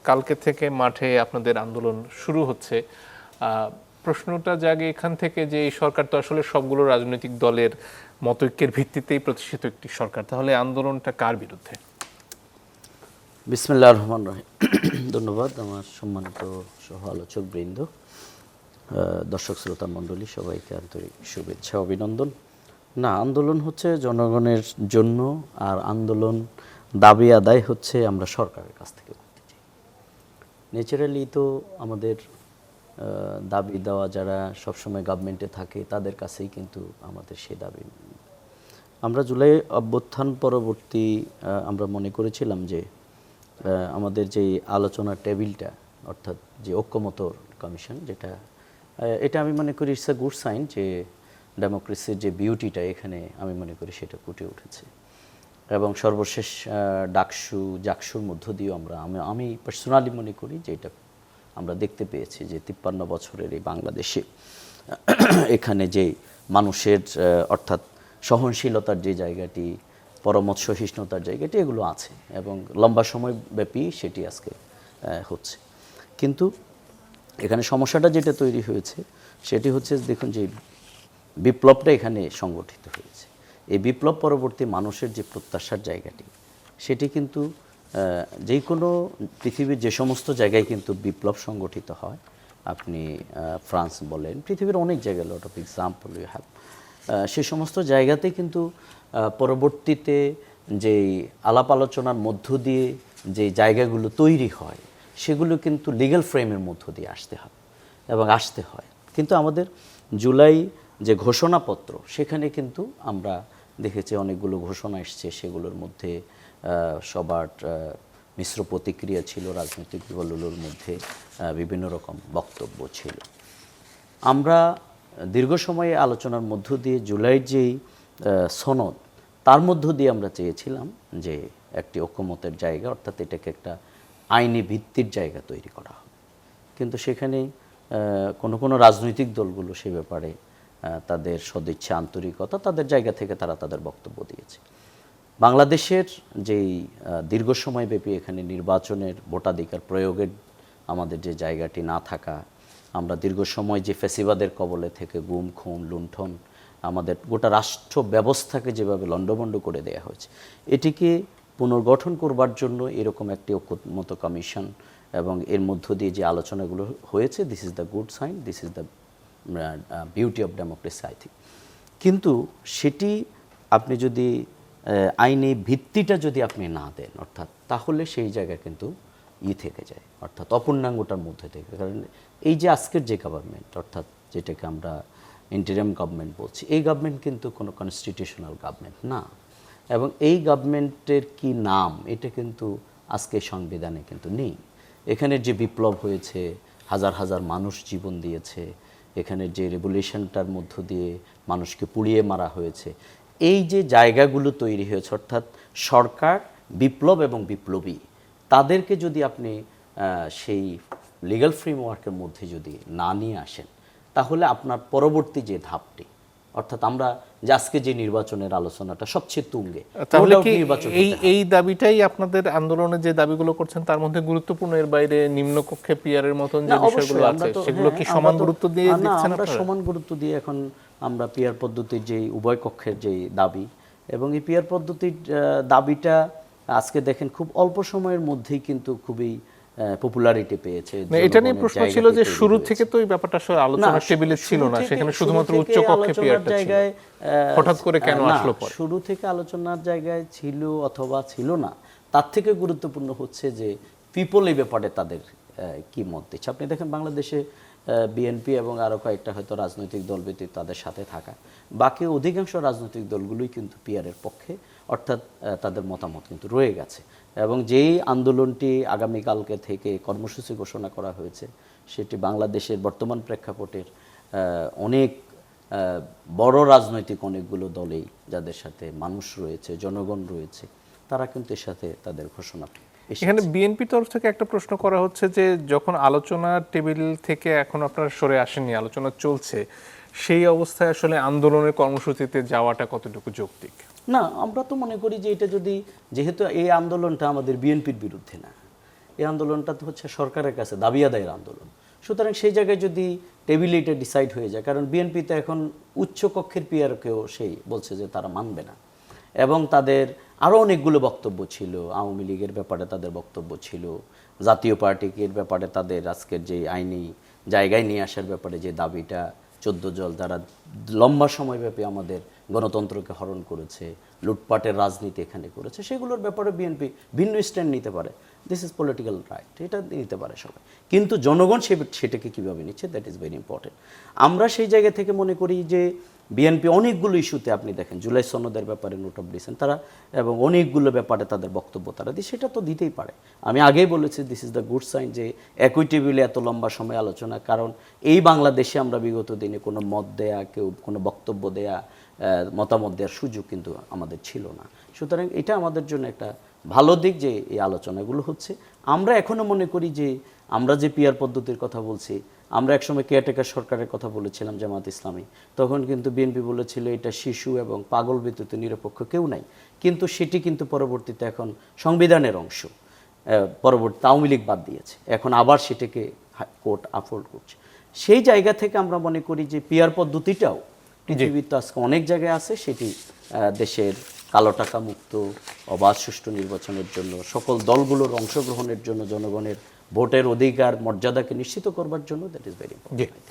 কালকে থেকে মাঠে আপনাদের আন্দোলন শুরু হচ্ছে। প্রশ্নটা জাগে এখান থেকে যে এই সরকার তো আসলে সবগুলো রাজনৈতিক দলের মতৈক্যের ভিত্তিতেই প্রতিষ্ঠিত একটি সরকার, তাহলে আন্দোলনটা কার বিরুদ্ধে? বিসমিল্লাহির রহমানির রহিম। ধন্যবাদ আমার সম্মানিত সহ আলোচক বৃন্দ, দর্শক শ্রোতা মণ্ডলী, সবাইকে আন্তরিক শুভেচ্ছা অভিনন্দন। না, আন্দোলন হচ্ছে জনগণের জন্য, আর আন্দোলন দাবি আদায় হচ্ছে আমরা সরকারের কাছ থেকে করতে চাই। ন্যাচারালি তো আমাদের দাবি দেওয়া যারা সবসময় গভর্নমেন্টে থাকে তাদের কাছেই কিন্তু আমাদের সেই দাবি। আমরা জুলাই অভ্যুত্থান পরবর্তী আমরা মনে করেছিলাম যে আমাদের যে আলোচনার টেবিলটা, অর্থাৎ যে ঐক্যমত কমিশন, এটা আমি মনে করি ইটস এ গুড সাইন যে ডেমোক্রেসির যে বিউটিটা এখানে আমি মনে করি সেটা ফুটে উঠেছে। এবং সর্বশেষ জাকসুর মধ্য দিয়েও আমি পার্সোনালি মনে করি যে এটা আমরা দেখতে পেয়েছি যে 53 বছরের এই বাংলাদেশে এখানে যে মানুষের অর্থাৎ সহনশীলতার যে জায়গাটি, পরমত সহিষ্ণুতার জায়গাটি, এগুলো আছে এবং লম্বা সময় ব্যাপী সেটি আজকে হচ্ছে। কিন্তু এখানে সমস্যাটা যেটা তৈরি হয়েছে সেটি হচ্ছে, দেখুন যে বিপ্লবটা এখানে সংগঠিত হয়েছে। এই বিপ্লব পরবর্তী মানুষের যে প্রত্যাশার জায়গাটি, সেটি কিন্তু যে কোনো পৃথিবীর যে সমস্ত জায়গায় কিন্তু বিপ্লব সংগঠিত হয়, আপনি ফ্রান্স বলেন, পৃথিবীর অনেক জায়গায়, lot of example you have, সে সমস্ত জায়গাতে কিন্তু পরবর্তীতে যেই আলাপ আলোচনার মধ্য দিয়ে যে জায়গাগুলো তৈরি হয় সেগুলো কিন্তু লিগ্যাল ফ্রেমের মধ্য দিয়ে আসতে হয় এবং আসতে হয়। কিন্তু আমাদের জুলাই যে ঘোষণাপত্র, সেখানে কিন্তু আমরা দেখেছি অনেকগুলো ঘোষণা এসছে, সেগুলোর মধ্যে সবার মিশ্র প্রতিক্রিয়া ছিল, রাজনৈতিক দলগুলোর মধ্যে বিভিন্ন রকম বক্তব্য ছিল। আমরা দীর্ঘ সময়ে আলোচনার মধ্য দিয়ে জুলাইয়ের যেই সনদ, তার মধ্য দিয়ে আমরা চেয়েছিলাম যে একটি ঐক্যমতের জায়গা, অর্থাৎ এটাকে একটা আইনি ভিত্তির জায়গা তৈরি করা হবে। কিন্তু সেখানে কোনো রাজনৈতিক দলগুলো সে ব্যাপারে তাদের সদিচ্ছা, আন্তরিকতা, তাদের জায়গা থেকে তারা তাদের বক্তব্য দিয়েছে। বাংলাদেশের যেই দীর্ঘ সময়ব্যাপী এখানে নির্বাচনের ভোটাধিকার প্রয়োগের আমাদের যে জায়গাটি না থাকা, আমরা দীর্ঘ সময় যে ফ্যাসিবাদের কবলে থেকে গুম, খুন, লুণ্ঠন, আমাদের গোটা রাষ্ট্র ব্যবস্থাকে যেভাবে লণ্ডভণ্ড করে দেওয়া হয়েছে, এটিকে পুনর্গঠন করবার জন্য এরকম একটি ঐক্যমত কমিশন এবং এর মধ্য দিয়ে যে আলোচনাগুলো হয়েছে, this is the good sign, this is the beauty of democracy, I think. কিন্তু সেটি আপনি যদি আইনি ভিত্তিটা যদি আপনি না দেন, অর্থাৎ তাহলে সেই জায়গায় কিন্তু থেকে যায়, অর্থাৎ অপূর্ণাঙ্গতার মধ্যে থেকে। কারণ এই যে আজকের যে গভর্নমেন্ট, অর্থাৎ যেটাকে আমরা ইন্টারিম গভর্নমেন্ট বলছি, এই গভর্নমেন্ট কিন্তু কোনো কনস্টিটিউশনাল গভর্নমেন্ট না। এবং এই গভর্নমেন্টের কি নাম, এটা কিন্তু আজকে সংবিধানে কিন্তু নেই। এখানে যে বিপ্লব হয়েছে, হাজার হাজার মানুষ জীবন দিয়েছে, এখানে যে রেভলিউশনটার মধ্য দিয়ে মানুষকে পুড়িয়ে মারা হয়েছে, এই যে জায়গাগুলো তৈরি হয়েছে, অর্থাৎ সরকার, বিপ্লব এবং বিপ্লবী, তাদেরকে যদি আপনি সেই লিগ্যাল ফ্রেমওয়ার্কের মধ্যে যদি না নিয়ে আসেন, তাহলে আপনার পরবর্তী যে ধাপটি, অর্থাৎ আমরা যে আজকে যে নির্বাচনের আলোচনাটা সবচেয়ে তুঙ্গে, তাহলে কি এই দাবিটাই আপনাদের আন্দোলনে যে দাবিগুলো করছেন তার মধ্যে গুরুত্বপূর্ণ? এর বাইরে নিম্নকক্ষে পিয়ারের মতন যে বিষয়গুলো আছে সেগুলো কি সমান গুরুত্ব দিয়ে দিচ্ছেন আমরা? আপনারা সমান গুরুত্ব দিয়ে এখন আমরা পিয়ার পদ্ধতির যে উভয় কক্ষের যে দাবি, এবং এই পিয়ার পদ্ধতির দাবিটা আজকে দেখেন খুব অল্প সময়ের মধ্যেই কিন্তু খুবই পপুলারিটি পেয়েছে। এটা নিয়ে প্রশ্ন ছিল যে শুরু থেকে তো এই ব্যাপারটা আসলে আলোচনার টেবিলে ছিল না, সেখানে শুধুমাত্র উচ্চ কক্ষে পিয়ারটা ছিল, হঠাৎ করে কেন আসলো পরে? শুরু থেকে আলোচনার জায়গায় ছিল অথবা ছিল না, তার থেকে গুরুত্বপূর্ণ হচ্ছে যে পিপল এই ব্যাপারে তাদের কি মত দিচ্ছে। আপনি দেখেন বাংলাদেশে বিএনপি এবং আরও কয়েকটা হয়তো রাজনৈতিক দল ব্যতীত তাদের সাথে থাকা বাকি অধিকাংশ রাজনৈতিক দলগুলোই কিন্তু পিয়ারের পক্ষে, অর্থাৎ তাদের মতামত কিন্তু রয়ে গেছে। এবং যেই আন্দোলনটি আগামীকালকে থেকে কর্মসূচি ঘোষণা করা হয়েছে, সেটি বাংলাদেশের বর্তমান প্রেক্ষাপটের অনেক বড় রাজনৈতিক অনেকগুলো দলেই, যাদের সাথে মানুষ রয়েছে, জনগণ রয়েছে, তারা কিন্তু এর সাথে তাদের ঘোষণা। এখানে বিএনপির তরফ থেকে একটা প্রশ্ন করা হচ্ছে যে যখন আলোচনার টেবিল থেকে এখন আপনারা সরে আসেননি, আলোচনা চলছে, সেই অবস্থায় আসলে আন্দোলনের কর্মসূচিতে যাওয়াটা কতটুকু যৌক্তিক? না, আমরা তো মনে করি যে এটা যদি, যেহেতু এই আন্দোলনটা আমাদের বিএনপির বিরুদ্ধে না, এই আন্দোলনটা তো হচ্ছে সরকারের কাছে দাবি আদায়ের আন্দোলন। সুতরাং সেই জায়গায় যদি টেবিলে এটা ডিসাইড হয়ে যায়, কারণ বিএনপিতে এখন উচ্চ কক্ষের পিআরকেও সেই বলছে যে তারা মানবে না, এবং তাদের আরও অনেকগুলো বক্তব্য ছিল, আওয়ামী লীগের ব্যাপারে তাদের বক্তব্য ছিল, জাতীয় পার্টির ব্যাপারে তাদের আজকের যে আইনি জায়গায় নিয়ে আসার ব্যাপারে যে দাবিটা, 14 জন যারা লম্বা সময়ব্যাপী আমাদের গণতন্ত্রকে হরণ করেছে, লুটপাটের রাজনীতি এখানে করেছে, সেগুলোর ব্যাপারে বিএনপি ভিন্ন স্ট্যান্ড নিতে পারে। দিস ইজ পলিটিক্যাল রাইট, এটা নিতে পারে সবাই, কিন্তু জনগণ সেটাকে কীভাবে নিচ্ছে, দ্যাট ইজ ভেরি ইম্পর্টেন্ট। আমরা সেই জায়গা থেকে মনে করি যে বিএনপি অনেকগুলো ইস্যুতে, আপনি দেখেন জুলাই সনদের ব্যাপারে নোট অফ ডিসেন্ট তারা, এবং অনেকগুলো ব্যাপারে তাদের বক্তব্য তারা দিয়ে, সেটা তো দিতেই পারে। আমি আগেই বলেছি this is the good sign যে একই টেবিলে এত লম্বা সময় আলোচনা, কারণ এই বাংলাদেশে আমরা বিগত দিনে কোনো মত দেয়া, কেউ কোনো বক্তব্য দেয়া, মতামত দেওয়ার সুযোগ কিন্তু আমাদের ছিল না। সুতরাং এটা আমাদের জন্য একটা ভালো দিক যে এই আলোচনাগুলো হচ্ছে। আমরা এখনও মনে করি যে আমরা যে পিআর পদ্ধতির কথা বলছি, আমরা একসময় কেয়ারটেকার সরকারের কথা বলেছিলাম জামাত ইসলামী, তখন কিন্তু বিএনপি বলেছিল এটা শিশু এবং পাগল ব্যতীত নিরপেক্ষ কেউ নাই, কিন্তু সেটি কিন্তু পরবর্তীতে এখন সংবিধানের অংশ, পরবর্তী আওয়ামী লীগ বাদ দিয়েছে, এখন আবার সেটাকে কোর্ট আপহোল্ড করছে। সেই জায়গা থেকে আমরা মনে করি যে পিআর পদ্ধতিটাও পৃথিবীর তো আজকে অনেক জায়গায় আছে, সেটি দেশের কালো টাকা মুক্ত অবাধ সুষ্ঠু নির্বাচনের জন্য, সকল দলগুলোর অংশগ্রহণের জন্য, জনগণের ভোটের অধিকার মর্যাদাকে নিশ্চিত করবার জন্য, দ্যাট ইজ ভেরি ইম্পর্টেন্ট।